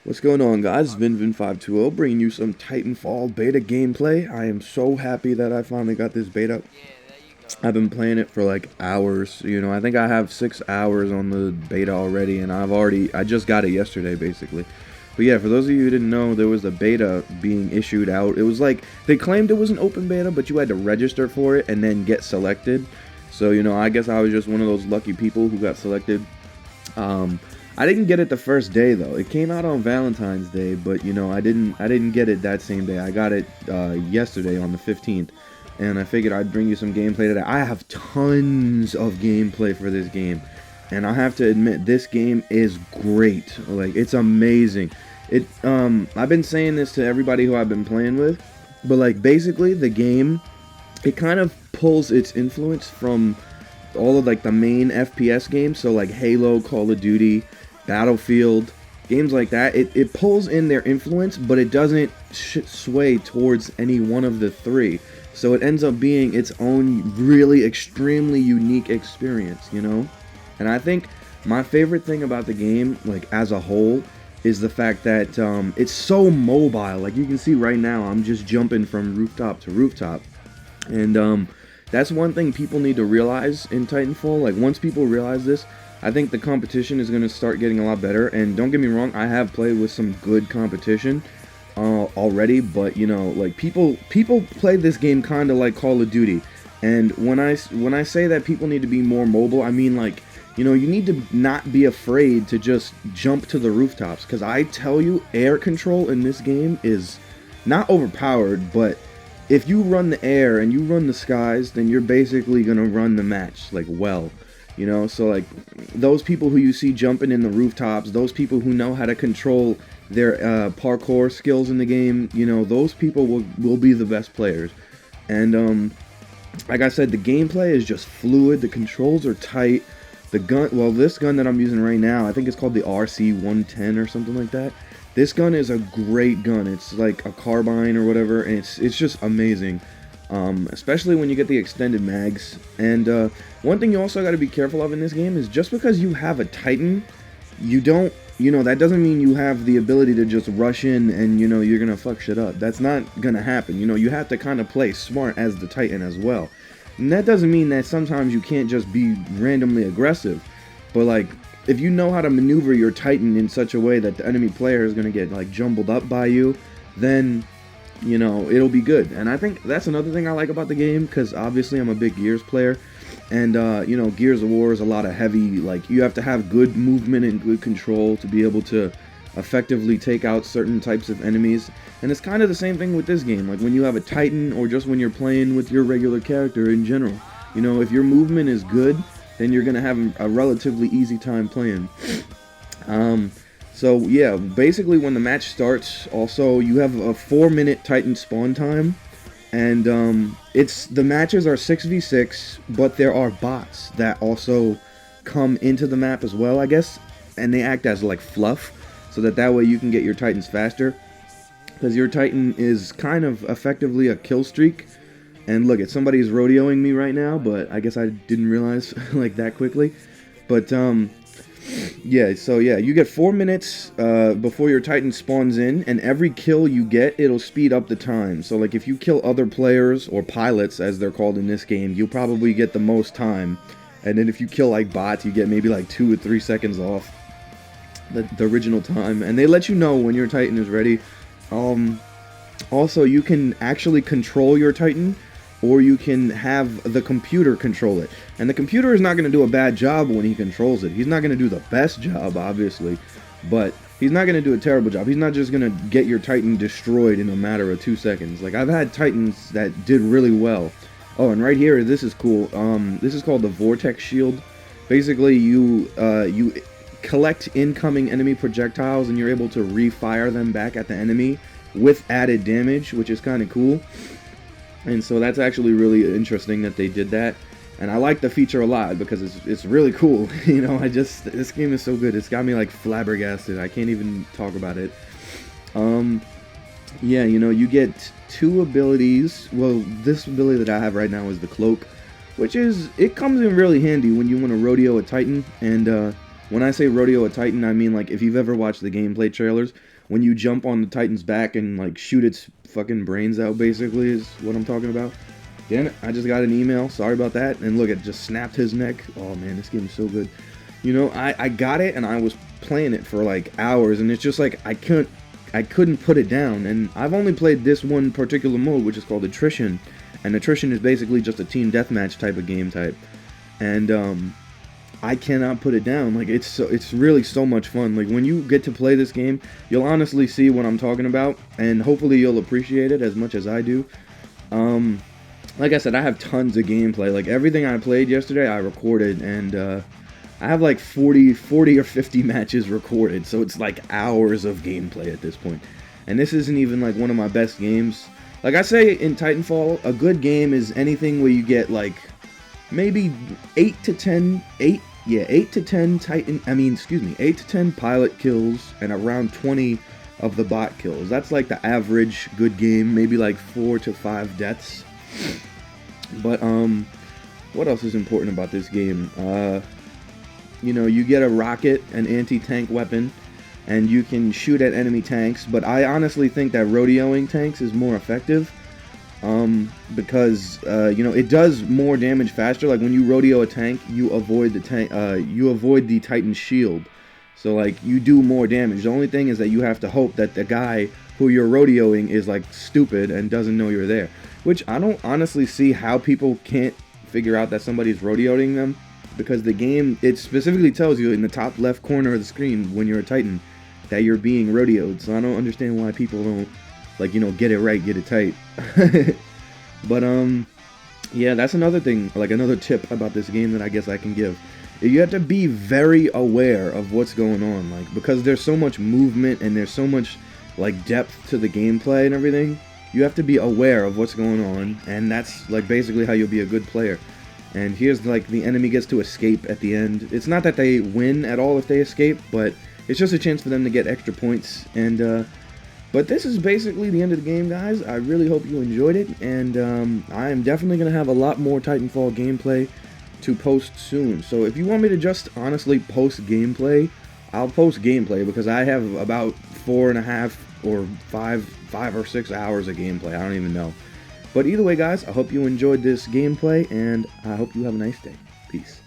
What's going on, guys? Vin520 bringing you some Titanfall beta gameplay. I am so happy that I finally got this beta. I've been playing it for like hours. I think I have 6 hours on the beta already, and I just got it yesterday, basically. But yeah, for those of you who didn't know, there was a beta being issued out. It was like, they claimed it was an open beta, but you had to register for it and then get selected. So, I guess I was just one of those lucky people who got selected. I didn't get it the first day though. It came out on Valentine's Day, but I didn't get it that same day. I got it yesterday on the 15th, and I figured I'd bring you some gameplay today. I have tons of gameplay for this game, and I have to admit this game is great. Like, it's amazing. I've been saying this to everybody who I've been playing with, but like, basically the game, it kind of pulls its influence from all of like the main FPS games, so like Halo, Call of Duty, Battlefield, games like that. It pulls in their influence, but it doesn't sway towards any one of the three. So it ends up being its own really extremely unique experience, And I think my favorite thing about the game, like as a whole, is the fact that it's so mobile. Like you can see right now, I'm just jumping from rooftop to rooftop. And that's one thing people need to realize in Titanfall. Like, once people realize this, I think the competition is going to start getting a lot better. And don't get me wrong, I have played with some good competition already, but like people play this game kind of like Call of Duty. And when I say that people need to be more mobile, I mean, like, you need to not be afraid to just jump to the rooftops, because I tell you, air control in this game is not overpowered, but if you run the air and you run the skies, then you're basically gonna run the match like well. So like, those people who you see jumping in the rooftops, those people who know how to control their parkour skills in the game, those people will be the best players. And like I said, the gameplay is just fluid. The controls are tight. The gun, well, this gun that I'm using right now, I think it's called the RC-110 or something like that. This gun is a great gun. It's like a carbine or whatever, and it's just amazing. Especially when you get the extended mags. And one thing you also got to be careful of in this game is, just because you have a Titan, you don't, that doesn't mean you have the ability to just rush in and, you're going to fuck shit up. That's not going to happen. You have to kind of play smart as the Titan as well. And that doesn't mean that sometimes you can't just be randomly aggressive. But like, if you know how to maneuver your Titan in such a way that the enemy player is going to get like jumbled up by you, then it'll be good. And I think that's another thing I like about the game, because obviously I'm a big Gears player, and Gears of War is a lot of heavy, like, you have to have good movement and good control to be able to effectively take out certain types of enemies. And it's kind of the same thing with this game. Like, when you have a Titan, or just when you're playing with your regular character in general, if your movement is good, then you're gonna have a relatively easy time playing. So yeah, basically when the match starts, also you have a 4-minute Titan spawn time, and the matches are 6v6, but there are bots that also come into the map as well, I guess, and they act as like fluff, so that way you can get your Titans faster, because your Titan is kind of effectively a kill streak. And look, somebody's rodeoing me right now, but I guess I didn't realize like that quickly. But yeah, so yeah, you get 4 minutes before your Titan spawns in, and every kill you get, it'll speed up the time. So like, if you kill other players, or pilots as they're called in this game, you'll probably get the most time. And then if you kill like bots, you get maybe like 2 or 3 seconds off the original time. And they let you know when your Titan is ready. Also, you can actually control your Titan, or you can have the computer control it. And the computer is not going to do a bad job when he controls it. He's not going to do the best job, obviously, but he's not going to do a terrible job. He's not just going to get your Titan destroyed in a matter of 2 seconds. Like, I've had Titans that did really well. Oh, and right here, this is cool. This is called the Vortex Shield. Basically, you collect incoming enemy projectiles, and you're able to refire them back at the enemy with added damage, which is kind of cool. And so that's actually really interesting that they did that, and I like the feature a lot because it's really cool. This game is so good. It's got me like flabbergasted. I can't even talk about it. Yeah, you get 2 abilities. Well, this ability that I have right now is the cloak, which it comes in really handy when you want to rodeo a Titan. And When I say rodeo a Titan, I mean like if you've ever watched the gameplay trailers, when you jump on the Titan's back and like shoot its fucking brains out, basically, is what I'm talking about. Damn it, I just got an email. Sorry about that. And look, it just snapped his neck. Oh man, this game is so good. You know, I got it and I was playing it for like hours, and it's just like I couldn't put it down. And I've only played this one particular mode, which is called Attrition. And Attrition is basically just a team deathmatch type of game type. And I cannot put it down. Like it's really so much fun. Like when you get to play this game, you'll honestly see what I'm talking about, and hopefully you'll appreciate it as much as I do. Like I said, I have tons of gameplay. Like everything I played yesterday, I recorded, and I have like 40 or 50 matches recorded. So it's like hours of gameplay at this point. And this isn't even like one of my best games. Like I say in Titanfall, a good game is anything where you get like maybe 8 to 10 pilot kills and around 20 of the bot kills. That's like the average good game, maybe like 4 to 5 deaths. But what else is important about this game? You know, you get a rocket, an anti-tank weapon, and you can shoot at enemy tanks, but I honestly think that rodeoing tanks is more effective. Because you know, it does more damage faster. Like when you rodeo a tank, you avoid the Titan's shield, so like you do more damage. The only thing is that you have to hope that the guy who you're rodeoing is like stupid and doesn't know you're there, which I don't honestly see how people can't figure out that somebody's rodeoing them, because the game, it specifically tells you in the top left corner of the screen when you're a Titan that you're being rodeoed. So I don't understand why people don't, like, you know, get it right, get it tight. But yeah, that's another thing, like another tip about this game that I guess I can give. You have to be very aware of what's going on, like, because there's so much movement and there's so much like depth to the gameplay and everything. You have to be aware of what's going on, and that's like basically how you'll be a good player. And here's like the enemy gets to escape at the end. It's not that they win at all if they escape, but it's just a chance for them to get extra points. And but this is basically the end of the game, guys. I really hope you enjoyed it, and I am definitely going to have a lot more Titanfall gameplay to post soon. So if you want me to just honestly post gameplay, I'll post gameplay, because I have about 4.5 or 5 or 6 hours of gameplay. I don't even know. But either way, guys, I hope you enjoyed this gameplay, and I hope you have a nice day. Peace.